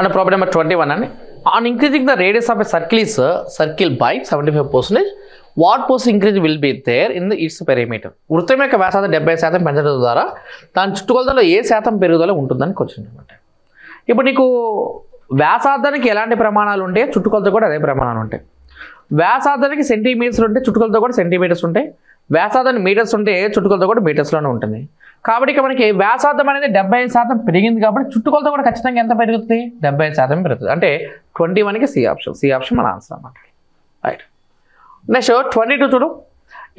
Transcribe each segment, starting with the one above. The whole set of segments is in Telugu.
And problem number 21 and on increasing the radius of a circle is circle by 75%, what percent increase will be there in its perimeter? వృత్తం యొక్క వ్యాసార్థం 70% పెంచడం ద్వారా దాని చుట్టుకొలతలో ఏ శాతం పెరుగుదల ఉంటుందని క్వశ్చన్ అన్నమాట. ఇప్పుడు నీకు వ్యాసార్థానికి ఎలాంటి ప్రమాణాలు ఉంటాయి, చుట్టుకొలత కూడా అదే ప్రమాణాలు ఉంటాయి. వ్యాసార్థానికి సెంటీమీటర్స్ ఉంటే చుట్టుకొలత కూడా సెంటీమీటర్స్ ఉంటాయి. వ్యాసార్థానికి మీటర్స్ ఉంటే చుట్టుకొలత కూడా మీటర్స్లోనే ఉంటుంది. కాబట్టి ఇక మనకి వ్యాసార్థం అనేది 75% పెరిగింది కాబట్టి చుట్టుకొలత కూడా ఖచ్చితంగా ఎంత పెరుగుతుంది? 75% పెరుగుతుంది. అంటే 21కి సి ఆప్షన్ మన ఆన్సర్ అన్నమాట. రైట్. నెక్స్ట్ 22 చూడు.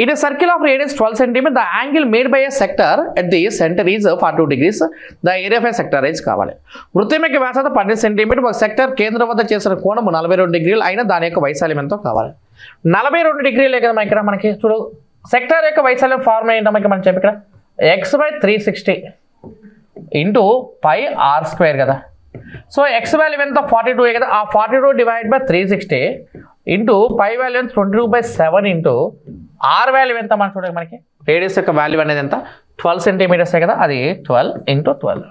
In a circle of radius 12 cm, the angle made by a sector at the center is 42 degrees. The area of a sector is కావాలి. వృత్తం యొక్క వ్యాసార్థం 12 సెంటీమీటర్, ఒక సెక్టర్ కేంద్రం వద్ద చేసిన కోణం 42 డిగ్రీలు అయినా దాని యొక్క వైశాల్యం ఎంతో కావాలి. 42 డిగ్రీలే కదా ఇక్కడ మనకి చూడు. సెక్టర్ యొక్క వైశాల్యం ఫార్ములా ఏంటో మనం చెప్పి ఇక్కడ x/360 into pi r square కదా. సో x వాల్యూ ఎంత 42 కదా, ఆ 42 divide by 360 into pi value 22/7 into R value ఎంత మనం చూడండి. మనకి రేడియస్ యొక్క వాల్యూ అనేది ఎంత 12 సెంటీమీటర్సే కదా, అది 12 ఇంటూ 12.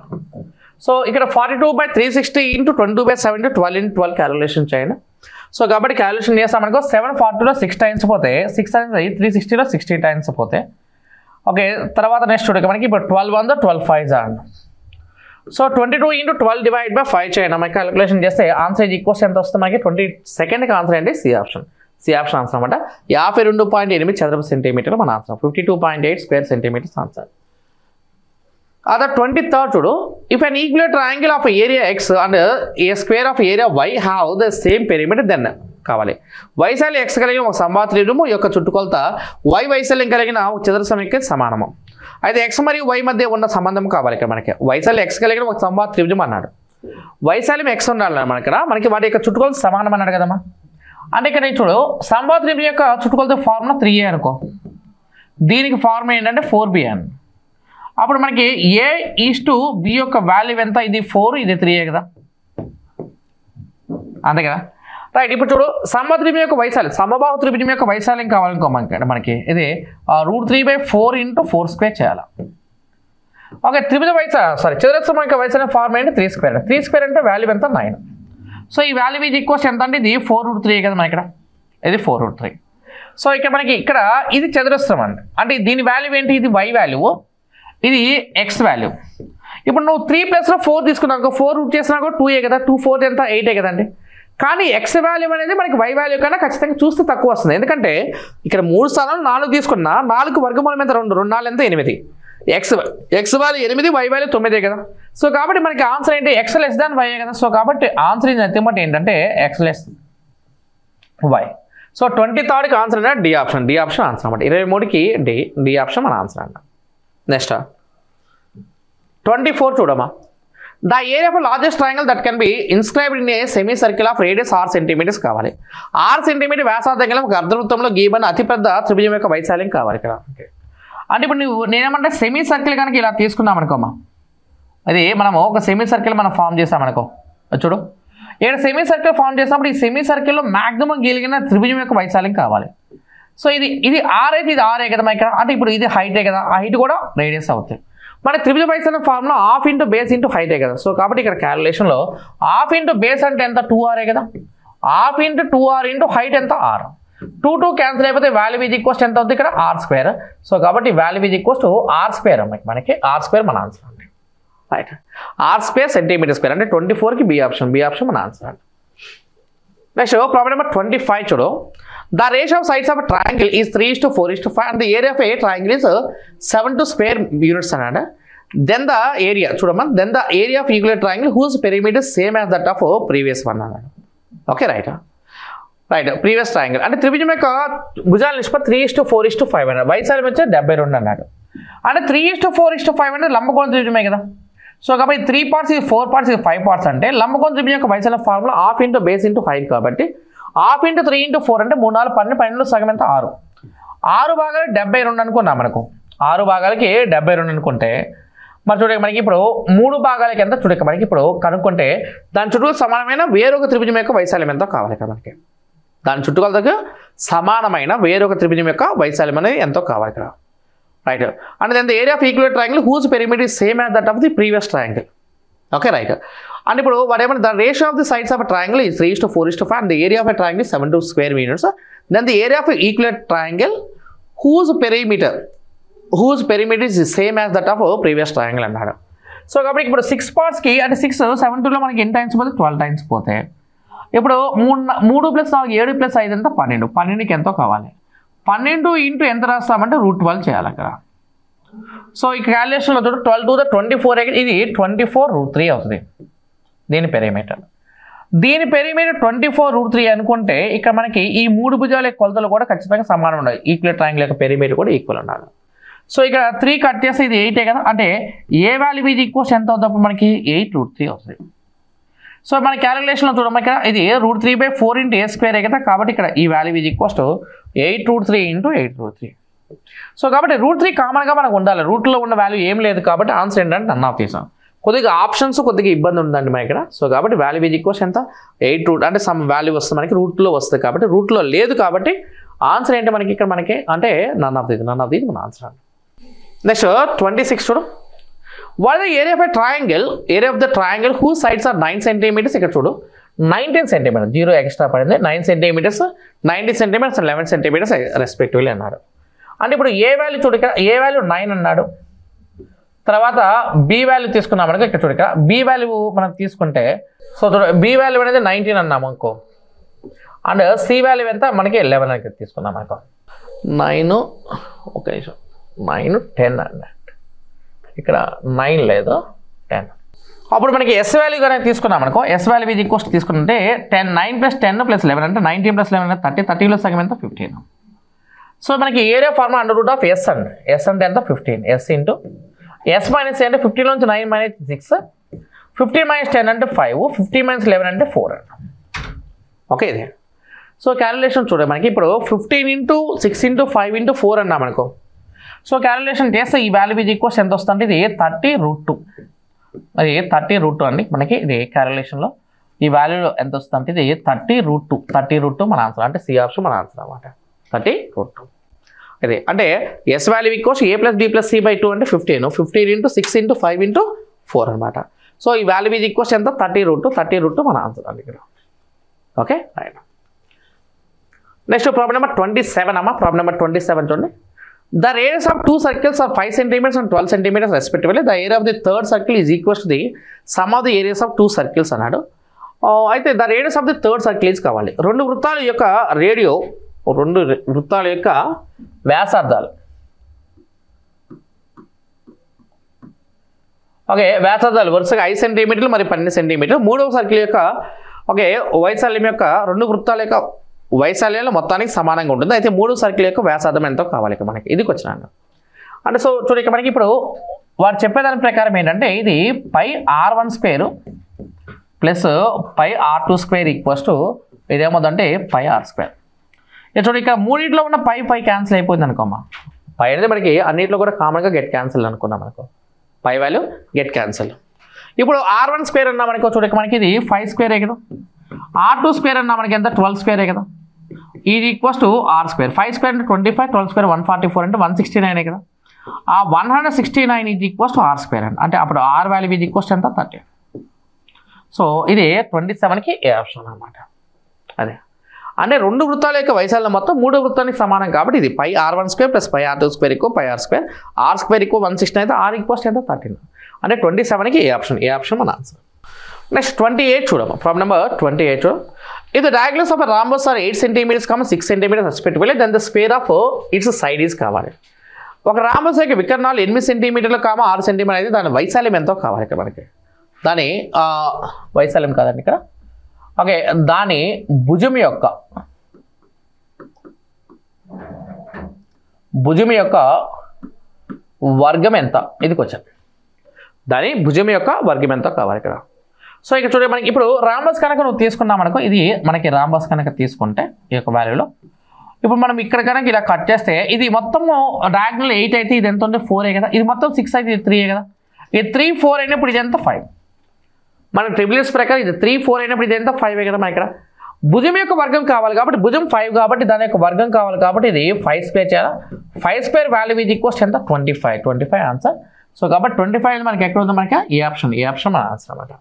సో ఇక్కడ 42/360 ఇంటూ 22/7 ఇంటూ 12 ఇంటూ 12 క్యాలిక్యులేషన్ చేయండి. సో కాబట్టి క్యాలిక్యులేషన్ చేస్తామనుకో 740లో 6 టైమ్స్ పోతే 6 అనేది 360లో 60 టైమ్స్ పోతే ఓకే. తర్వాత నెక్స్ట్ చూడండి మనకి ఇప్పుడు 12 1 12 5 అండి. సో 22 ఇంటూ 12 డివైడ్ బై 5 చేయండి. మనకి క్యాలిక్యులేషన్ చేస్తే ఆన్సర్ ఈక్వల్స్ ఎంత వస్తుంది మనకి 22కి ఆన్సర్ ఏంటి సి ఆప్షన్ ఆన్సర్ అనమాట. 52.8 చదరపు సెంటీమీటర్ మన ఆన్సర్. 52.8 square centimetres answer. అదే 23rd చూడు. If an equal triangle of area X and a square of area Y have the same perimeter then కావాలి. వైశాల్యం ఎక్స్ కలిగిన ఒక సంభావ్య త్రిభుజము యొక్క చుట్టుకొలత వై వైశాల్యం కలిగిన చదరస్రం యొక్క సమానము. అయితే ఎక్స్ మరియు వై మధ్య ఉన్న సంబంధం కావాలి. ఇక్కడ మనకి వైశాల్యం ఎక్స్ కలిగిన ఒక సంభావ్య త్రిభుజం అన్నాడు. వైశాల్యం ఎక్స్ ఉండాలి మనకి వాటి యొక్క చుట్టుకొలత సమానం అన్నాడు కదమ్మా. అంటే ఇక్కడ చూడు సంభావ్య త్రిభుజం యొక్క చుట్టుకొలత ఫార్ములా 3a అనుకో. దీనికి ఫార్ములా ఏంటంటే 4b అని. అప్పుడు మనకి a ఈస్ టు b యొక్క వాల్యూ ఎంత? ఇది 4, ఇది 3a కదా, అంతే కదా. రైట్. ఇప్పుడు చూడు సమబాహు త్రిభుజం యొక్క వైశాల్యం, సమబాహు త్రిభుజం యొక్క వైశాల్యం కావాలనుకో మనకి ఇది √3/4 ఇంటూ 4 స్క్వేర్ చేయాలి. ఓకే. త్రిభుజ చతురస్రం యొక్క వైశాల్యం ఫార్ములా ఏంటి 3 స్క్వేర్. 3 స్క్వేర్ అంటే వాల్యూ ఎంత 9. సో ఈ వాల్యూ ఈజ్ ఈక్వల్స్ ఎంత అంటే ఇది 4√3 కదా మన ఇక్కడ, ఇది 4√3. సో ఇక్కడ మనకి ఇక్కడ ఇది చతురస్రం అండి. అంటే దీని వాల్యూ ఏంటి? ఇది y వాల్యూ, ఇది x వాల్యూ. ఇప్పుడు నువ్వు 3 + 4 తీసుకున్నావు, 4 రూట్ చేసినాక 2a కదా, 2 4 ఎంత 8 కదండి. కానీ x వాల్యూ అనేది మనకి y వాల్యూ కన్నా ఖచ్చితంగా చూస్తే తక్కువ వస్తుంది. ఎందుకంటే ఇక్కడ 3 స్థానాలు 4 తీసుకున్నా 4 వర్గమూలం ఎంత 2, 2 4 ఎంత 8. x వాల్యూ 8, y వాల్యూ 9 కదా. సో కాబట్టి మనకి ఆన్సర్ ఏంటి x < y కదా. సో కాబట్టి ఆన్సర్ నథింగ్ ఏంటంటే x y. సో 23కి ఆన్సర్ అంటే డి ఆప్షన్ ఆన్సర్ అనమాట. 23కి డి ఆప్షన్ మన ఆన్సర్ అంట. నెక్స్ట్ 24 చూడమ్మా. The area of a largest triangle that can be inscribed in a semicircle of radius r centimetres కావాలి. 6 సెంటీమీటర్ వ్యాసార్థం గల ఒక అర్ధవృత్తంలో గీయబడిన అతిపెద్ద త్రిభుజం యొక్క వైశాల్యం కావాలి ఇక్కడ. అంటే ఇప్పుడు నేనేమంటే సెమీ సర్కిల్ కనుక ఇలా తీసుకున్నాం అనుకోమా, అది మనము ఒక సెమీ సర్కిల్ మనం ఫామ్ చేసామనుకో. చూడు ఇక్కడ సెమీ సర్కిల్ ఫామ్ చేసినప్పుడు ఈ సెమీ సర్కిల్లో మాక్సిమం గీలిగిన త్రిభుజం యొక్క వైశాల్యం కావాలి. సో ఇది ఆర్ అయితే ఇది ఆరే కదా ఇక్కడ. అంటే ఇప్పుడు ఇది హైటే కదా, ఆ హైట్ కూడా రేడియస్ అవుతాయి. మన త్రిభుజ వైశాల్యం ఫార్ములా ½ ఇంటూ బేస్ ఇంటూ హైటే కదా. సో కాబట్టి ఇక్కడ క్యాలిక్యులేషన్లో ½ ఇంటూ బేస్ అంటే ఎంత 2r కదా, ½ ఇంటూ 2r ఇంటూ హైట్ ఎంత r. 2 2 క్యాన్సిల్ అయిపోతే వాల్యూ ఈజ్ ఈక్వల్స్ ఎంత అవుతుంది ఇక్కడ r స్క్వేర్. సో కాబట్టి value is equals to r square. మనకి r స్క్వేర్ మన ఆన్సర్ అండి. Right. r square centimetre square అంటే 24కి బి ఆప్షన్ మన ఆన్సర్ అండి. నెక్స్ట్ ప్రాబ్లం నెంబర్ 25 చూడు. The ratio of sides of a triangle is 3:4:5 and the area of a triangle is 7 square units అన్నాడు. Then the area చూడమ్మా, then the area of equilateral triangle whose perimeter is same as that of previous one అన్నాడు. Okay right. ప్రీవియస్ ట్రయాంగిల్ అంటే త్రిభుజం యొక్క భుజాల నిష్పత్తి 3:4:5 అన్నాడు. వైశాల్యం వచ్చి 72 అన్నాడు. అంటే 3:4:5 అంటే లంబకోణ త్రిభుజమే కదా. సో కాబట్టి 3 పార్ట్స్, ఇది 4 పార్ట్స్, ఇది 5 పార్ట్స్ అంటే లంబకోణ త్రిభుజం యొక్క వైశాల్యం formula ½ into base into height కాబట్టి ½ ఇంటూ 3 ఇంటూ 4 అంటే 3 4 12, 12లో సగం ఎంత 6. 6 భాగాలు 72 అనుకున్నాం మనకు. 6 భాగాలకి 72 అనుకుంటే మరి చూడక మనకి ఇప్పుడు 3 భాగాలకి ఎంత చూడక మనకి ఇప్పుడు కనుక్కుంటే దాని చుట్టూ సమానమైన వేరొక త్రిభుజం యొక్క వైశాల్యం ఎంతో కావాలి కదా మనకి. దాని చుట్టుకొలతకు సమానమైన వేరొక త్రిభుజం యొక్క వైశాల్యం అనేది ఎంతో కావాలి ఇక్కడ. Right. And then the area of equal triangle whose perimeter is same as that of the previous triangle. Okay right. And ఇప్పుడు whatever the ratio of the sides of a triangle is 3:4:5 and the area of a triangle is 72 square meters. Then the area of an equilateral triangle whose perimeter is the same as that of a previous triangle అన్నాడు. సో కాబట్టి ఇప్పుడు 6 పార్ట్స్కి అంటే 6 72లో మనకి ఎన్ని టైమ్స్ పోతే 12 టైమ్స్ పోతాయి. ఇప్పుడు 3 + 4 7 + 5 ఎంత 12. 12కి ఎంతో కావాలి. 12 ఇంటూ ఎంత రాస్తామంటే √12 చేయాలి అక్కడ. సో ఈ క్యాలిక్యులేషన్లో చూడు 12 to the 24 ఇది 24√3 అవుతుంది దీని పెరిమీటర్. దీని పెరిమీటర్ 24√3 అనుకుంటే ఇక్కడ మనకి ఈ 3 భుజాల యొక్క కొలతలు కూడా ఖచ్చితంగా సమానం ఉండాలి. ఈక్వల్ ట్రయాంగిల్ యొక్క పెరిమీటర్ కూడా ఈక్వల్ ఉండాలి. సో ఇక్కడ 3 కట్ చేస్తే ఇది 8 కదా, అంటే ఏ వాల్యూ ఇది ఈక్వల్స్ ఎంత అవుతుంది మనకి 8√3 అవుతుంది. సో మన క్యాలిక్యులేషన్లో చూడడం ఇక్కడ ఇది √3/4 × a² కదా, కాబట్టి ఇక్కడ ఈ వాల్యూ ఇది ఈక్వల్స్ 8√3 × 8√3. సో కాబట్టి √3 కామన్గా మనకు ఉండాలి. రూట్లో ఉన్న వాల్యూ ఏం లేదు కాబట్టి ఆన్సర్ ఏంటంటే నన్ ఆఫ్ తీసాం. కొద్దిగా ఆప్షన్స్ కొద్దిగా ఇబ్బంది ఉందండి మనకి ఇక్కడ. సో కాబట్టి వాల్యూ ఇది ఈక్వల్స్ ఎంత 8 అంటే సమ్ వాల్యూ వస్తుంది మనకి రూట్లో వస్తుంది కాబట్టి రూట్లో లేదు కాబట్టి ఆన్సర్ ఏంటి మనకి ఇక్కడ మనకి అంటే నన్ ఆఫ్ దీస్ మన ఆన్సర్ అండి. నెక్స్ట్ 26 చూడు. What the area of a triangle whose sides are 9 centimetres. ఇక్కడ చూడు 19 సెంటీమీటర్స్ 0 ఎక్స్ట్రా పడింది. 9 సెంటీమీటర్స్ 90 సెంటీమీటర్స్ 11 సెంటీమీటర్స్ రెస్పెక్టివ్లీ అన్నాడు. అంటే ఇప్పుడు ఏ వాల్యూ చూడు ఇక్కడ ఏ వాల్యూ 9 అన్నాడు. తర్వాత బి వాల్యూ తీసుకున్నాం మనకి ఇక్కడ చూడు ఇక్కడ బి వాల్యూ మనం తీసుకుంటే సో చూడ బి వాల్యూ అనేది 19 అన్నాము అనుకో. అండ్ సి వాల్యూ ఎంత మనకి 11 అని తీసుకున్నాం అనుకో. 9 ఒక నిమిషం 9 10 అన్నట్టు ఇక్కడ 9 లేదు 10. అప్పుడు మనకి ఎస్ వాల్యూ అనేది తీసుకున్నాం అనుకో. ఎస్ వాల్యూ ఇది ఈక్వల్స్ తీసుకుంటే 9 + 10 + 11 అంటే 19 + 11 అంటే 30. 30లో సగం ఎంత 15. సో మనకి ఏరియా ఫార్ములా √S అండి. ఎస్ అంటే ఎంత 15. ఎస్ ఇంటూ ఎస్ మైనస్ అంటే 15 నుంచి 9 - 6 15 - 10 అంటే 5 15 - 11 అంటే 4 అండి. ఓకే ఇది. సో క్యాలిక్యులేషన్ చూడండి మనకి ఇప్పుడు 15 × 6 × 5 × 4 అన్నాం అనుకో. సో క్యాలిక్యులేషన్ చేస్తే ఈ వాల్యూ ఇది ఈక్వల్స్ ఎంత వస్తుంది ఇది 30√2. అది 30√2 అండి మనకి ఇది క్యాలిక్యులేషన్లో ఈ వాల్యూలో ఎంత వస్తుంది ఇది 30√2. 30√2 మన ఆన్సర్ అంటే సి ఆప్షన్ మన ఆన్సర్ అన్నమాట 30√2. ఇది అంటే S value equals a + b + c/2 అంటే 15 × 6 × 5 × 4 అనమాట. సో ఈ వాల్యూ ఇది ఈక్వల్స్ ఎంత 30√2 మన ఆన్సర్ అండి ఇక్కడ. Okay right. Next problem number 27 అమ్మా. ప్రాబ్లం నెంబర్ 27 చూడండి. The radius of 2 circles are 5 centimeters and 12 centimeters respectively. The area of the third circle is equal to the sum of the areas of 2 circles అన్నాడు. అయితే the radius of the third circle is కావాలి. రెండు వృత్తాల యొక్క రేడియో రెండు వృత్తాల యొక్క వ్యాసార్థాలు. ఓకే వ్యాసార్థాలు వరుసగా 5 సెంటీమీటర్లు మరి 12 సెంటీమీటర్లు. మూడవ సర్కిల్ యొక్క ఓకే వైశాల్యం యొక్క రెండు వృత్తాల యొక్క వైశాల్యంలో మొత్తానికి సమానంగా ఉంటుంది. అయితే మూడో సర్కిల్ యొక్క వ్యాసార్థం ఎంతో కావాలి ఇక మనకి ఇది క్వశ్చన్ అంటే. సో చూడ ఇక మనకి ఇప్పుడు వారు చెప్పేదాని ప్రకారం ఏంటంటే ఇది πr1² plus πr2² equals to ఇదేమవుతుందంటే πr². ఇక చూడ ఇక్కడ మూడింట్లో ఉన్న పై క్యాన్సిల్ అయిపోయింది అనుకోమ్మా. పై అనేది మనకి అన్నింటిలో కూడా కామన్గా గెట్ క్యాన్సిల్ అనుకున్నాం అనుకో. Pi value get cancel. ఇప్పుడు r1² అన్నా మనకో చూడ మనకి ఇది 5² కదా. r2² అన్నా మనకి ఎంత 12² కదా. ఇది ఈక్వల్స్ టు r². 5² అంటే 25 12² 144 అంటే 169 కదా. ఆ 169 ఇది ఈక్వల్స్ టు r² అంటే అప్పుడు r వాల్యూ ఇది ఈక్వల్స్ ఎంత 30. సో ఇది 27కి ఏ ఆప్షన్ అనమాట. అదే అంటే రెండు వృత్తాల యొక్క వైశాల్యం మొత్తం మూడు వృత్తానికి సమానం కాబట్టి ఇది πr1² plus πr2² equal πr². r² equal 169 అయితే r ఈక్వల్స్ ఎంత 13 అంటే 27కి ఏ ఆప్షన్ మన ఆన్సర్. నెక్స్ట్ 28 చూడమ్మా. ప్రాబ్లం నెంబర్ 28 చూడ. If the diagonals of a rhombus are 8 centimeters, 6 centimeters respectively, then the square of its side is కావాలి. ఒక రాంబస్ యొక్క వికర్ణాలు 8 సెంటీమీటర్లు 6 సెంటీమీటర్ అయితే దాని వైశాల్యం ఎంతో కావాలి ఇక్కడ మనకి. దాని వైశాల్యం కాదండి ఇక్కడ. ఓకే దాని భుజం యొక్క వర్గం ఎంత ఇది క్వశ్చన్. దాని భుజం యొక్క వర్గం ఎంతో కావాలి ఇక్కడ. సో ఇక్కడ చూడండి మనకి ఇప్పుడు రాంబస్ కనుక నువ్వు తీసుకున్నాం అనుకో. ఇది మనకి రాంబస్ కనుక తీసుకుంటే ఈ యొక్క వాల్యూలో ఇప్పుడు మనం ఇక్కడ కనుక ఇలా కట్ చేస్తే ఇది మొత్తం డయాగ్నల్ 8 అయితే ఇది ఎంత ఉంటే 4 కదా. ఇది మొత్తం 6 అయితే ఇది 3 కదా. ఇది 3 4 అయినప్పుడు ఇది ఎంత 5. మన ట్రిపుల్స్ ప్రకారం ఇది 3 4 అయినప్పుడు ఇది ఎంత 5 కదా. మన ఇక్కడ భుజం యొక్క వర్గం కావాలి కాబట్టి భుజం 5 కాబట్టి దాని యొక్క వర్గం కావాలి కాబట్టి ఇది 5² చేయాలి. 5² వాల్యూ ఇది ఈక్వల్స్ ఎంత 25 ఆన్సర్. సో కాబట్టి 25 మనకి ఎక్కడ ఉంది మనకి ఏ ఆప్షన్ మన ఆన్సర్ అనమాట.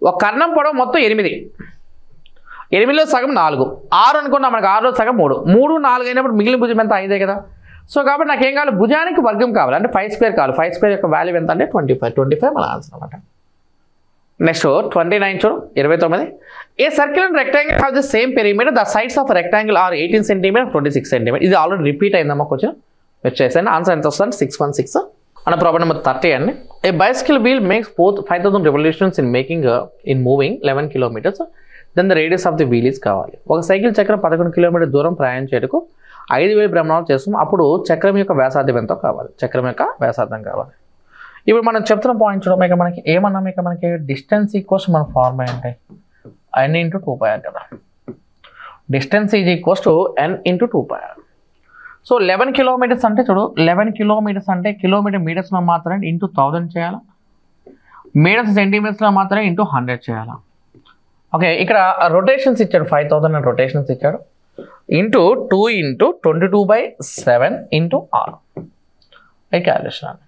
ఒక కర్ణం పొడవు మొత్తం 8, 8లో సగం 4, 6 అనుకున్నా మనకు 6లో సగం 3, 3, 4 అయినప్పుడు మిగిలిన భుజం ఎంత 5 కదా. సో కాబట్టి నాకు ఏం కావాలి, భుజానికి వర్గం కావాలి అంటే 5² కావాలి. 5² యొక్క వాల్యూ ఎంత అంటే 25 మన ఆన్సర్ అనమాట. నెక్స్ట్ 29 చూడు, 29. A circle and rectangle have the same perimeter, the sides of rectangle are 18 centimetre 26 centimetre. ఇది ఆల్రెడీ రిపీట్ అయిందమ్మా కొంచెం వచ్చేసాను. ఆన్సర్ ఎంత వస్తుంది 616 అన్న. ప్రాబ్లం నెంబర్ 30 అండి. A bicycle wheel makes 5000 revolutions in moving 11 kilometres, then the radius of the wheel is కావాలి. ఒక సైకిల్ చక్రం 11 కిలోమీటర్ దూరం ప్రయాణించేందుకు 5000 భ్రమణాలు చేస్తాం. అప్పుడు చక్రం యొక్క వ్యాసార్థం ఎంతో కావాలి, చక్రం యొక్క వ్యాసార్థం కావాలి. ఇప్పుడు మనం చెప్తున్న పాయింట్ చూడడం ఇక మనకి ఏమన్నాం, ఇక మనకి డిస్టెన్స్ ఈక్వల్స్ మన ఫార్ములా ఏంటి, n × 2πr కదా. Distance is equals to n × 2πr. So 11 kilometres అంటే చూడు, 11 కిలోమీటర్స్ అంటే కిలోమీటర్ మీటర్స్లో మాత్రమే ఇంటూ 1000 చేయాలా, మీటర్స్ సెంటీమీటర్స్లో మాత్రమే ఇంటూ 100 చేయాలా. ఓకే, ఇక్కడ రొటేషన్స్ ఇచ్చాడు 5000 అని రొటేషన్స్ ఇచ్చాడు, ఇంటూ 2 × 22/7 × r. అది క్యాలిక్యులేషన్ అండి.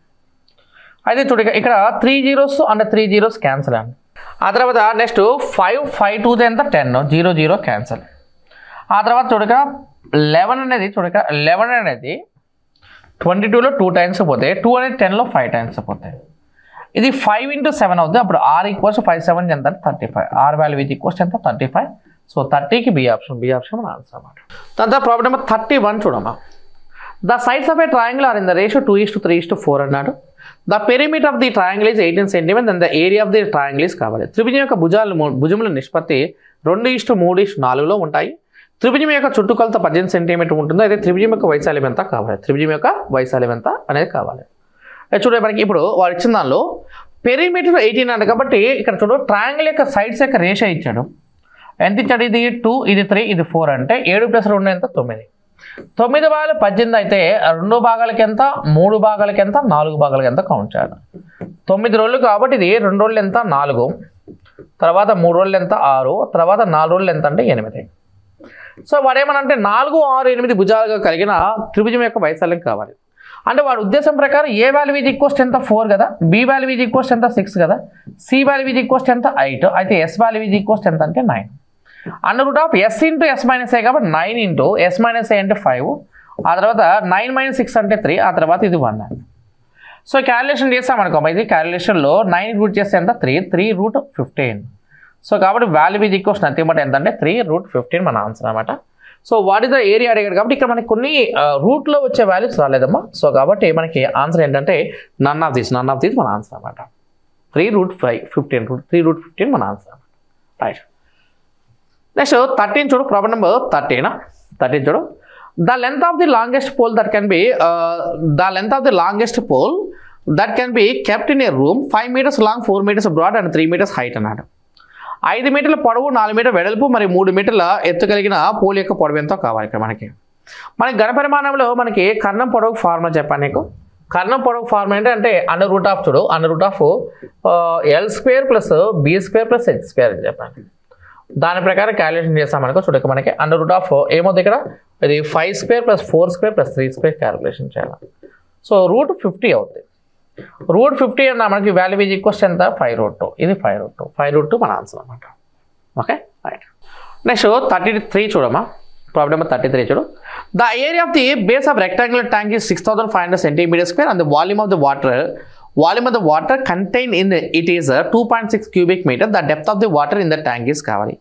అయితే చూడ ఇక్కడ 3 zeros అండ్ 3 zeros క్యాన్సిల్ అండి. ఆ తర్వాత నెక్స్ట్ 5, 5 2 ఎంత 10, 0 0 క్యాన్సిల్. ఆ తర్వాత చూడక 11 అనేది 22లో 2 టైమ్స్ పోతాయి, 2 అనేది 10లో 5 టైమ్స్ పోతాయి. ఇది 5 × 7 అవుతుంది. అప్పుడు r = 5 7 ఎంత 35, r వాల్యూ ఈజ్ ఈక్వల్స్ ఎంత 35. సో 30కి బి ఆప్షన్ మన ఆన్సర్ అన్నమాట. దాని తర్వాత ప్రాబ్లం నెంబర్ 31 చూడమ్మా. The sides of a triangle are in the ratio 2:3:4 అన్నాడు. The perimeter of the triangle is 18 centimetre, then the area of the triangle is కావాలి. త్రిభుజం యొక్క భుజముల నిష్పత్తి 2:3:4లో ఉంటాయి. త్రిభుజం యొక్క చుట్టుకొలత 18 సెంటీమీటర్ ఉంటుంది. అయితే త్రిభుజం యొక్క వైశాల్యం ఎంత కావాలి, త్రిభుజం యొక్క వైశాల్యం ఎంత అనేది కావాలి. చూడండి మనకి ఇప్పుడు వాడు ఇచ్చిన దానిలో పెరిమీటర్ 18 అంట కాబట్టి ఇక్కడ చూడు ట్రయాంగిల్ యొక్క సైడ్స్ యొక్క రేషియో ఇచ్చాడు. ఎంత ఇచ్చాడు, ఇది 2, ఇది 3, ఇది 4 అంటే 7 + 2 ఎంత 9. 9 భాగాలు 18 అయితే 2 భాగాలకి ఎంత, 3 భాగాలకి ఎంత, 4 భాగాలకి ఎంత కౌంట్ చేయాలి. 9 రోజులు కాబట్టి ఇది 2 రోజులు ఎంత 4, తర్వాత 3 రోజులు ఎంత 6, తర్వాత 4 రోజులు ఎంత అంటే 8. సో వాడు ఏమనంటే 4, 6, 8 భుజాలుగా కలిగిన త్రిభుజం యొక్క వైశాల్యం కావాలి. అంటే వాడి ఉద్దేశం ప్రకారం ఏ వాల్యూ ఈజ్ ఈక్వల్స్ ఎంత 4 కదా, బి వాల్యూ ఈజ్ ఈక్వల్స్ ఎంత 6 కదా, సి వాల్యూ ఈజ్ ఈక్వల్స్ ఎంత 8, అయితే ఎస్ వాల్యూ ఈజ్ ఈక్వల్స్ ఎంత అంటే 9. √ ఆఫ్ s × s - a కాబట్టి 9 × s - a అంటే 5, ఆ తర్వాత 9 - 6 అంటే 3, ఆ తర్వాత ఇది 1 అండి. సో క్యాలిక్యులేషన్ చేస్తామనుకో, ఇది క్యాలిక్యులేషన్లో 9 రూట్ చేస్తే ఎంత 3√15. సో కాబట్టి value is equals nothing but ఎంత అంటే 3√15 మన ఆన్సర్ అనమాట. So what is the area అడిగాడు కాబట్టి ఇక్కడ మనకి కొన్ని రూట్లో వచ్చే వాల్యూస్ రాలేదమ్మా. సో కాబట్టి మనకి ఆన్సర్ ఏంటంటే నన్ ఆఫ్ దీస్ మన ఆన్సర్ అనమాట. 3√15 మన ఆన్సర్ అనమాట. రైట్. నెక్స్ట్ 13 చూడు, ప్రాబ్లం నెంబర్ 13 చూడు. The length of the longest pole that can be kept in a room 5 meters long, 4 meters broad and 3 meters height అన్నాడు. 5 మీటర్ల పొడవు, 4 మీటర్ల వెడల్పు మరియు 3 మీటర్ల ఎత్తు కలిగిన పోల్ యొక్క పొడవు ఎంతో కావాలి. ఇక్కడ మనకి ఘనపరిమాణంలో మనకి కర్ణం పొడవు ఫార్ములా చెప్పాను నీకు. కర్ణం పొడవు ఫార్ములా అంటే √ ఆఫ్ చూడు, √ ఆఫ్ L² + B² + H² అని చెప్పాను. దాని ప్రకారం క్యాలిక్యులేషన్ చేస్తామనుకో చూడక మనకి √ ఆఫ్ ఏమవుతుంది ఇక్కడ, ఇది 5² + 4² + 3² క్యాలిక్యులేషన్ చేయాలి. సో √50 అవుతుంది. √50 అన్న మనకి వాల్యూ ఈజ్ ఈక్వల్స్ ఎంత 5√2, ఇది 5√2 మన ఆన్సర్ అనమాట. Okay right. నెక్స్ట్ 33 చూడమ్మా, ప్రాబ్లం నెంబర్ 33 చూడు. The area of the base of rectangular tank is 6500 cm², and the volume of the water contained in it is 2.6 cubic meter. The depth of the water in the tank is కావాలి.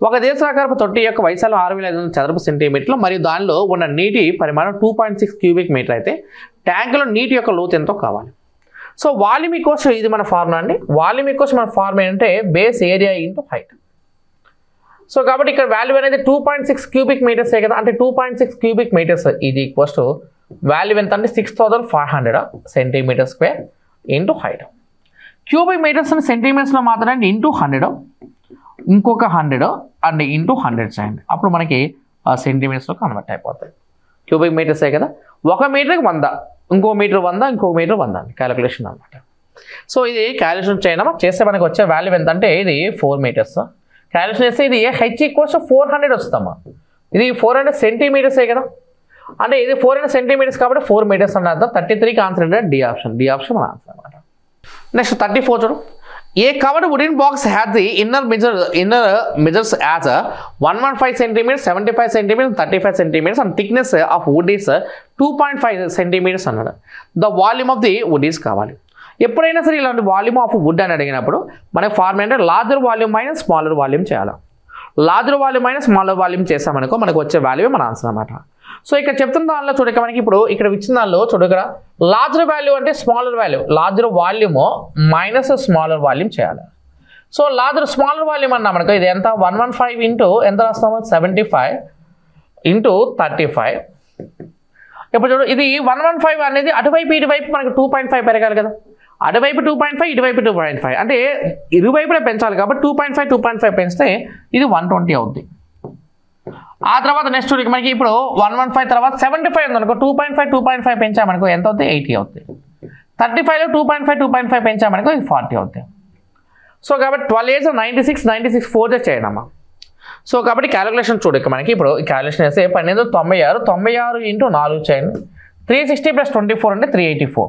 ఒక దేశాకారపు తొట్టి యొక్క వైశాల్యం 6500 చదరపు సెంటీమీటర్లు మరియు దానిలో ఉన్న నీటి పరిమాణం 2.6 క్యూబిక్ మీటర్ అయితే ట్యాంకులో నీటి యొక్క లోతు ఎంతో కావాలి. సో వాల్యూమ్ ఈక్వల్స్ ఇది మన ఫార్ములా అండి. వాల్యూమ్ ఈక్వల్స్ మన ఫార్ములా ఏంటంటే base area into height. So కాబట్టి ఇక్కడ వాల్యూ అనేది 2.6 క్యూబిక్ మీటర్సే కదా, అంటే 2.6 క్యూబిక్ మీటర్స్ ఇది ఈక్వల్స్ టు వాల్యూ ఎంత అంటే 6500 cm² into height. Cubic metres అని సెంటీమీటర్స్లో మాత్రమే ఇంటూ 100, ఇంకొక 100 అండ్ ఇంటూ 100 చేయండి. అప్పుడు మనకి సెంటీమీటర్స్లో కన్వర్ట్ అయిపోతాయి. క్యూబిక్ మీటర్సే కదా, 1 మీటర్కి 100, ఇంకో మీటర్ 100, ఇంకొక మీటర్ 100 అండి క్యాలిక్యులేషన్ అనమాట. సో ఇది క్యాలిక్యులేషన్ చేయడమా చేస్తే మనకి వచ్చే వాల్యూ ఎంత అంటే ఇది 4 మీటర్స్. క్యాలిక్యులేషన్ చేస్తే ఇది హెచ్ ఈక్వల్స్ 400 వస్తామా, ఇది 400 సెంటీమీటర్సే కదా, అంటే ఇది 400 సెంటీమీటర్స్ కాబట్టి 4 మీటర్స్ అన్న అర్థం. 33కి ఆన్సర్ అంటే డి ఆప్షన్ మన ఆన్సర్ అనమాట. నెక్స్ట్ 34 చూడు. A covered wooden box has the inner measures as 115 cm, 75 cm, 35 cm and thickness of wood is 2.5 cm అన్నాడు. The volume of the wood is కావాలి. ఎప్పుడైనా సరే ఇలాంటి వాల్యూమ్ ఆఫ్ వుడ్ అని అడిగినప్పుడు మనకి ఫార్ములా అంటే larger volume minus smaller volume చేయాలి. Larger volume minus smaller volume చేసామనుకో మనకు వచ్చే వాల్యూ మన ఆన్సర్ అనమాట. సో ఇక్కడ చెప్తున్న దానిలో చూడక మనకి ఇప్పుడు ఇక్కడ ఇచ్చిన దానిలో చూడక లార్జర్ వాల్యూ అంటే smaller value, larger volume minus smaller volume చేయాలి. సో స్మాలర్ వాల్యూమ్ అన్నా మనకు ఇది ఎంత 115 ఇంటూ ఎంత రాస్తాము 75 ఇంటూ 35. ఇప్పుడు చూడు ఇది 115 అనేది అటువైపు ఇటువైపు మనకు 2.5 పెరగాలి కదా, అటువైపు 2.5 ఇటువైపు 2.5 అంటే ఇరువైపునే పెంచాలి కాబట్టి 2.5 పెంచితే ఇది 120 అవుద్ది. ఆ తర్వాత నెక్స్ట్ మనకి ఇప్పుడు 115 తర్వాత 75 ఉందనుకో 2.5 పెంచామనుకో ఎంత అవుతుంది 80 అవుతుంది. 35లో 2.5 పెంచామనుకో ఇది 40 అవుతుంది. సో కాబట్టి 12 8 96 4 చేయండి అమ్మా. సో కాబట్టి క్యాలిక్యులేషన్ చూడక మనకి ఇప్పుడు ఈ క్యాలిక్యులేషన్ చేస్తే 1296 ఇంటూ 4 చేయండి. 360 + 24 అంటే 384.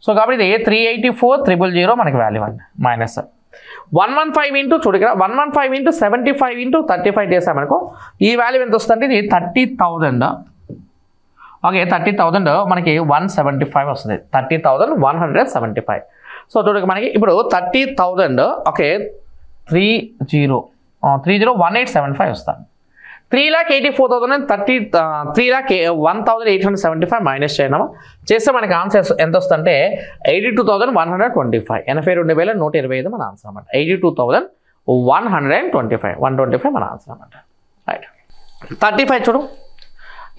సో కాబట్టి ఇది 384 000 మనకి వాల్యూ అండి మైనస్ 115 ఇంటూ చూడక 115 ఇంటూ 75 ఇంటూ 35 చేసామనుకో ఈ వాల్యూ ఎంత వస్తుందంటే ఇది 30,000. ఓకే 30,000 మనకి 175 వస్తుంది, 30,175. సో చూడక మనకి ఇప్పుడు 30,000 ఓకే 30,1875 వస్తుంది. 3,84,000 3,01,875 మైనస్ చేయడం చేస్తే మనకి ఆన్సర్ ఎంత వస్తుందంటే 82,125, 82,125 మన ఆన్సర్ అనమాట. 82,125 మన ఆన్సర్ అనమాట. రైట్ 35 చూడు.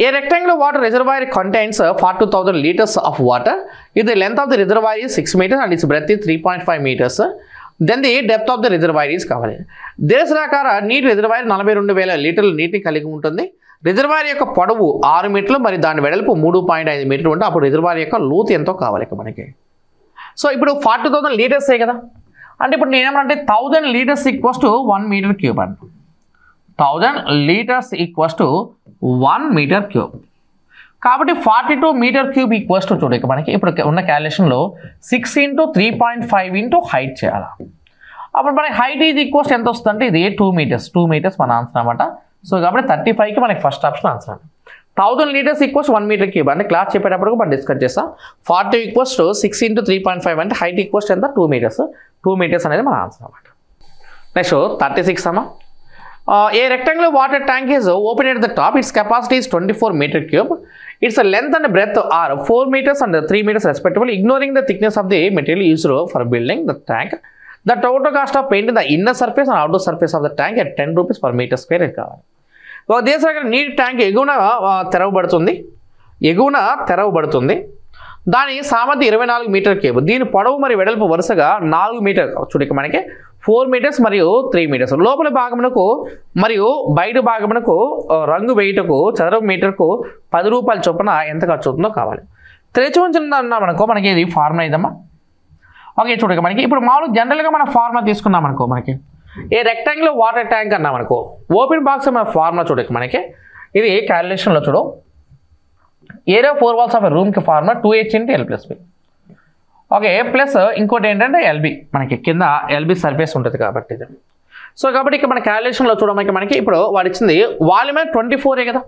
A rectangular water reservoir contains 42,000 liters of water. If the length of the reservoir is 6 meters and its breadth is 3.5 meters, then the depth of the reservoir is కావాలి. దేశరాకార నీటి రిజర్వాయర్ 42,000 లీటర్ల నీటిని కలిగి ఉంటుంది. రిజర్వాయర్ యొక్క పొడవు 6 మీటర్లు మరి దాని వెడల్పు 3.5 మీటర్లు ఉంటే అప్పుడు రిజర్వాయర్ యొక్క లోతు ఎంతో కావాలి మనకి. సో ఇప్పుడు 42,000 లీటర్సే కదా అంటే ఇప్పుడు నేనేమంటే 1000 litres equals to 1 metre cube అంట. 1000 litres equals to 1 metre cube కాబట్టి 42 మీటర్ క్యూబ్ ఈక్వల్స్ టు చూడక మనకి ఇప్పుడు ఉన్న క్యాలిక్యులేషన్లో 6 ఇంటూ 3.5 ఇంటూ హైట్ చేయాలి. అప్పుడు మనకి హైట్ ఇది ఈక్వల్స్ ఎంత వస్తుందంటే ఇది 2 మీటర్స్ మన ఆన్సర్ అనమాట. సో కాబట్టి 35కి మనకి ఫస్ట్ ఆప్షన్ ఆన్సర్ అండి. 1000 లీటర్స్ ఈక్వల్స్ 1 మీటర్ క్యూబ్ అంటే క్లాస్ చెప్పేటప్పుడు మనం డిస్కస్ చేస్తాం. 40 ఈక్వల్స్ టు 6 ఇంటూ 3.5 అంటే హైట్ ఈక్వల్స్ ఎంత 2 మీటర్స్ అనేది మన ఆన్సర్ అనమాట. నెక్స్ట్ 36 అమ్మా. A rectangular water tank is open at the top. Its capacity is 24 meter cube. Its length and breadth are 4 meters and 3 meters respectively. Ignoring the thickness of the material used for building the tank, the total cost of painting the inner surface and outer surface of the tank at 10 rupees per meter square కావాలి. దేశ నీటి ట్యాంక్ ఎగువన తెరవబడుతుంది. దాని సామర్థ్యం 24 మీటర్ క్యూబ్. దీని పొడవు మరియు వెడల్పు వరుసగా 4 మీటర్ చూడక మనకి 4 మీటర్స్ మరియు 3 మీటర్స్. లోపల భాగమునకు మరియు బయట భాగమునకు రంగు వేయుటకు చదరపు మీటర్కు 10 రూపాయల చొప్పున ఎంత ఖర్చు అవుతుందో కావాలి. తెరిచి ఉంచున్నామనుకో మనకి ఇది ఫార్ములా ఇదమ్మా. ఓకే చూడక మనకి ఇప్పుడు మామూలు జనరల్గా మన ఫార్ములా తీసుకున్నాం అనుకో మనకి ఏ రెక్టాంగులర్ వాటర్ ట్యాంక్ అన్నామనుకో ఓపెన్ బాక్స్ మన ఫార్ములా చూడక మనకి ఇది క్యాలిక్యులేషన్లో చూడు ఏరియా 4 walls ఆఫ్ రూమ్కి formula 2h × L+B. Okay plus ఇంకోటి ఏంటంటే ఎల్బి మనకి కింద ఎల్బి సర్ఫేస్ ఉంటుంది కాబట్టి ఇది. సో కాబట్టి ఇక్కడ మన క్యాలిక్యులేషన్లో చూడడానికి మనకి ఇప్పుడు వాడు ఇచ్చింది వాల్యూమ్ 24 కదా.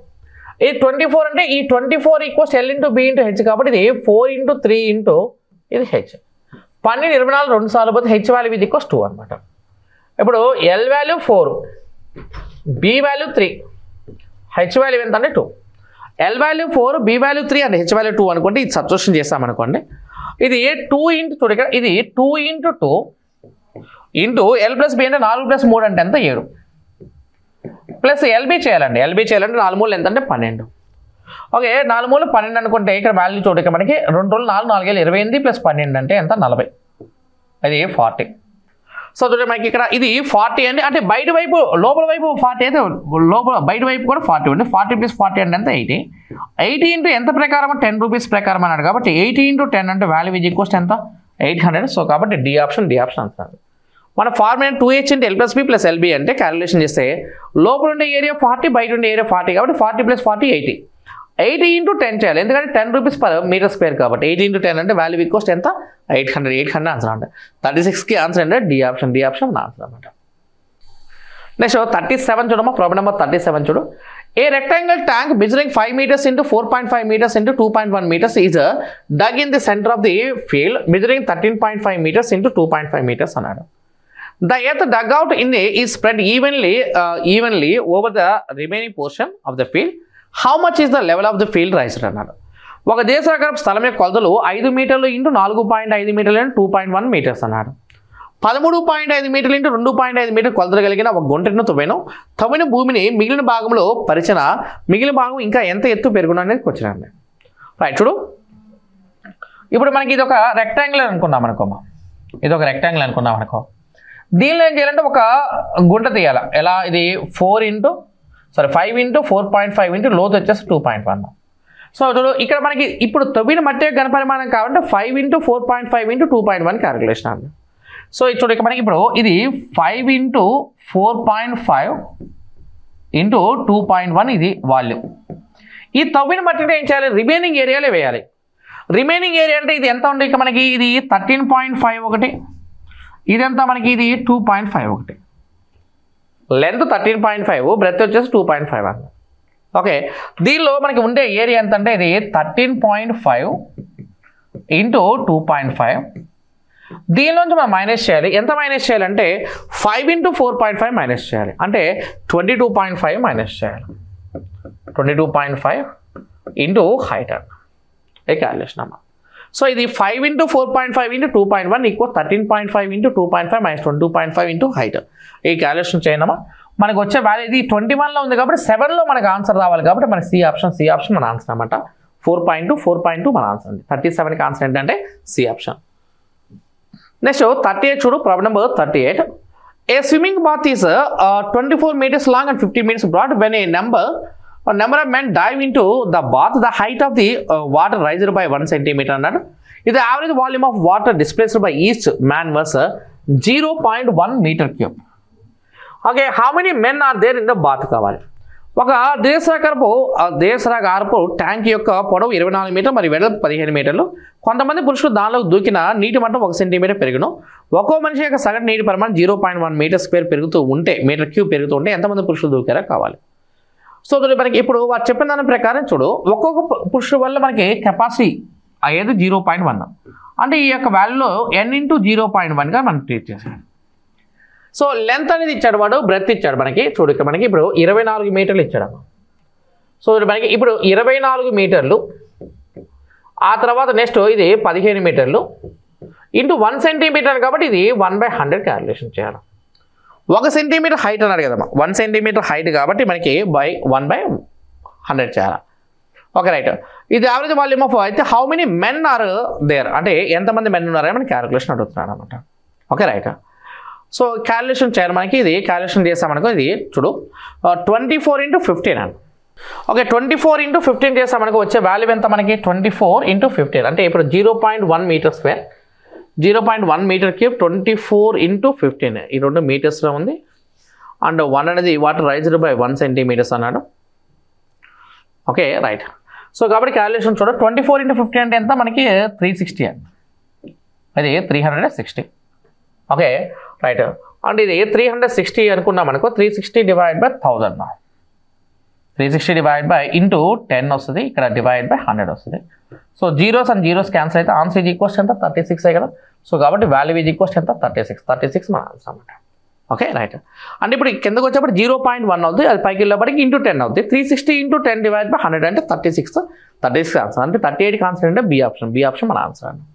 ఈ 24 అంటే ఈ 24 ఈక్వల్స్ L × B × H కాబట్టి ఇది 4 × 3 ఇంటూ ఇది H. 12 24 2 సార్లు పోతే H వాల్యూ ఇది ఈక్వల్స్ 2 అనమాట. ఇప్పుడు L value 4, B value 3, H value ఎంత అంటే 2. L value 4, B value 3 and H value 2 అనుకోండి. ఇది సబ్స్టిట్యూషన్ చేస్తామనుకోండి. ఇది 2 ఇంటూ చూడక ఇది 2 × 2 ఇంటూ L+B అంటే 4+3 అంటే ఎంత 7 ప్లస్ ఎల్బి చేయాలండి. 4 మూలు ఎంత అంటే 12. ఓకే 4 మూలు 12 అనుకుంటే ఇక్కడ వాల్యూ చూడక మనకి 2 2 4 4 28 ప్లస్ 12 అంటే ఎంత 40. అది 40. సో చూడండి మనకి ఇక్కడ ఇది 40 అండి. అంటే బయట వైపు లోపల వైపు 40 అయితే లోపల బయట వైపు కూడా 40 ఉంది. 40 + 40 అంటే ఎంత 80. 80 ఇంటూ ఎంత ప్రకారం 10 రూపీస్ ప్రకారం అన్నాడు కాబట్టి 80 × 10 అంటే వాల్యూ ఈజ్ ఈక్వల్స్ ఎంత 800. సో కాబట్టి డి ఆప్షన్ ఆన్సర్. మన ఫార్ములా 2h × L+B + LB అంటే క్యాలిక్యులేషన్ చేస్తే లోపల ఉండే ఏరియా 40 బయట ఉండే ఏరియా 40 కాబట్టి 40 + 40 80. 80 into 10 చేయాలి, ఎందుకంటే 10 రూపీస్ పర్ మీటర్ స్క్వేర్ కాబట్టి 80 into 10 అంటే వాల్యూ ఈక్వల్స్ ఎంత 800 ఆన్సర్ అంటే 36కి ఆన్సర్ అంటే డి ఆప్షన్ మన ఆన్సర్ అనమాట. నెక్స్ట్ 37 చూడమ్మా, ప్రాబ్లం నెంబర్ 37 చూడు. A rectangle tank measuring 5 meters into 4.5 meters into 2.1 meters is dug in the center of the field measuring 13.5 meters into 2.5 meters అన్నాడు. The earth dug out in a is spread evenly over the remaining portion of the field. How much is the level of the field raised అన్నాడు. ఒక దేశాకారపు స్థలం యొక్క కొలతలు 5 మీటర్లు ఇంటూ 4.5 మీటర్లు ఇంటూ 2.1 మీటర్స్ అన్నాడు. 13.5 మీటర్లు ఇంటూ 2.5 మీటర్ కొలతలు కలిగిన ఒక గుంటను తవ్విన భూమిని మిగిలిన భాగంలో పరిచిన మిగిలిన భాగం ఇంకా ఎంత ఎత్తు పెరుగును అనేది క్వశ్చన్ అండి. రైట్ చూడు, ఇప్పుడు మనకి ఇది ఒక రెక్టాంగిల్ అనుకున్నాం అనుకోమా, ఇది ఒక రెక్టాంగిల్ అనుకున్నాం అనుకో. దీనిలో ఏం చేయాలంటే ఒక గుంట తీయాలి. ఎలా, ఇది 5 into 4.5 ఇంటూ లోతు వచ్చేసి 2.1. సో చూడు ఇక్కడ మనకి ఇప్పుడు తవ్విన మట్టి ఘనపరిమాణం కావాలంటే 5 into 4.5 ఇంటూ 2.1 క్యాలిక్యులేషన్ అండి. సో చూడు ఇక్కడ మనకి ఇప్పుడు ఇది 5 into 4.5 ఇంటూ 2.1 ఇది వాల్యూమ్. ఈ తవ్విన మట్టిని ఏం చేయాలి, రిమైనింగ్ ఏరియాలో వేయాలి. రిమైనింగ్ ఏరియా అంటే ఇది ఎంత ఉంది, ఇక మనకి ఇది 13.5 ఒకటి, ఇదంతా మనకి ఇది 2.5 ఒకటి. లెంత్ 13.5, బ్రెత్ వచ్చేసి 2.5 అన్న. ఓకే, దీనిలో మనకి ఉండే ఏరియా ఎంత అంటే ఇది 13.5 ఇంటూ 2.5. దీనిలోంచి మనం మైనస్ చేయాలి. ఎంత మైనస్ చేయాలంటే 5 into 4.5 మైనస్ చేయాలి, అంటే 22.5 మైనస్ చేయాలి. 22.5 ఇంటూ హైట్ అన్న, ఏ క్యాలిక్యులేషన్ అమ్మా. సో ఇది 5 into 4.5 into 2.1 equal 13.5 into 2.5 minus 22.5 into height. ఈ క్యాలిక్యులేషన్ చేయనమ్మా. మనకు వచ్చే వాల్యూ ఇది 21లో ఉంది కాబట్టి 7లో మనకు ఆన్సర్ రావాలి కాబట్టి మనకి సి ఆప్షన్ మన ఆన్సర్ అనమాట. 4.2 మన ఆన్సర్ అండి. 37కి ఆన్సర్ ఏంటంటే సి ఆప్షన్. నెక్స్ట్ 38 చూడు, problem number 38. A swimming bath is 24 meters long and 50 meters broad. When a number of men dive into the bath, the height of the water rises by 1 centimeter అన్నాడు. ఇది average volume of water displaced by each man was 0.1 meter cube. Okay, how many men are there in the bath కావాలి. ఒక దేశరాకారపు ట్యాంక్ యొక్క పొడవు 24 మీటర్లు మరి వెడల్పు 15 మీటర్లు. కొంతమంది పురుషులు దానిలో దూకిన నీటి మట్టం 1 సెంటీమీటర్ పెరుగును. ఒక్కో మనిషి యొక్క సగటు నీటి పరిమాణం 0.1 మీటర్ స్క్వేర్ మీటర్ క్యూబ్ పెరుగుతూ ఉంటే ఎంతమంది పురుషులు దూకారో కావాలి. సో మనకి ఇప్పుడు వారు చెప్పిన దాని ప్రకారం చూడు, ఒక్కొక్క పురుషుల వల్ల మనకి కెపాసిటీ అయ్యేది 0.1, అంటే ఈ యొక్క వాల్యూలో n into 0.1గా మనం ట్రీట్ చేసాం. సో లెంత్ అనేది ఇచ్చాడు వాడు, బ్రెత్ ఇచ్చాడు మనకి. చూడు ఇక్కడ మనకి ఇప్పుడు 24 మీటర్లు ఇచ్చాడు. సో మనకి ఇప్పుడు 24 మీటర్లు, ఆ తర్వాత నెక్స్ట్ ఇది 15 మీటర్లు ఇంటూ 1 సెంటీమీటర్ కాబట్టి ఇది 1/100 క్యాలిక్యులేషన్ చేయాలి. 1 సెంటీమీటర్ హైట్ అన్నాడు కదమ్మా, 1 సెంటీమీటర్ హైట్ కాబట్టి మనకి 1/100 చేయాలి. Okay right. ఇది యావరేజ్ వాల్యూమ్ ఆఫ్ అయితే how many men are there, అంటే ఎంతమంది మెన్ ఉన్నారని మనకి క్యాలిక్యులేషన్ అడుగుతున్నాడు అనమాట. Okay right. సో క్యాలిక్యులేషన్ చేయాలి మనకి. ఇది క్యాలిక్యులేషన్ చేస్తామనుకో, ఇది చూడు 24 into 15 అని. ఓకే, 24 into 15 చేస్తామనుకో వచ్చే వాల్యూ ఎంత మనకి 24 into 15, అంటే ఇప్పుడు 0.1 metre square 0.1 metre cube 24 into 15 ఈ 2 మీటర్స్లో ఉంది. అండ్ 1 అనేది వాటర్ రైజ్డ్ బై 1 సెంటీమీటర్స్ అన్నాడు. Okay right. సో కాబట్టి క్యాలిక్యులేషన్ చూడ 24 into 15 అంటే ఎంత మనకి 360 అండి, అది 360. Okay right. అండ్ ఇది 360 అనుకున్నాం అనుకో, 360 divide by 1000, 360 divide by into 10 వస్తుంది, ఇక్కడ డివైడ్ బై 100 వస్తుంది. So zeros and zeros cancel అయితే ఆన్సర్ ఈజ్ ఈక్వల్స్ ఎంత 36 కదా. సో కాబట్టి వాల్యూ ఈజ్ ఈక్వల్స్ ఎంత 36 మన ఆన్సర్ అనమాట. Okay right. అంటే ఇప్పుడు కిందకు వచ్చేప్పుడు 0.1 అవుతుంది, అది పైకి వెళ్ళేప్పటికి ఇంటూ 10 అవుతుంది. 360 into 10 డివైడ్ బై 100 అంటే 36 ఆన్సర్. అంటే 38కి ఆన్సర్ అంటే బి ఆప్షన్ మన ఆన్సర్ అండి.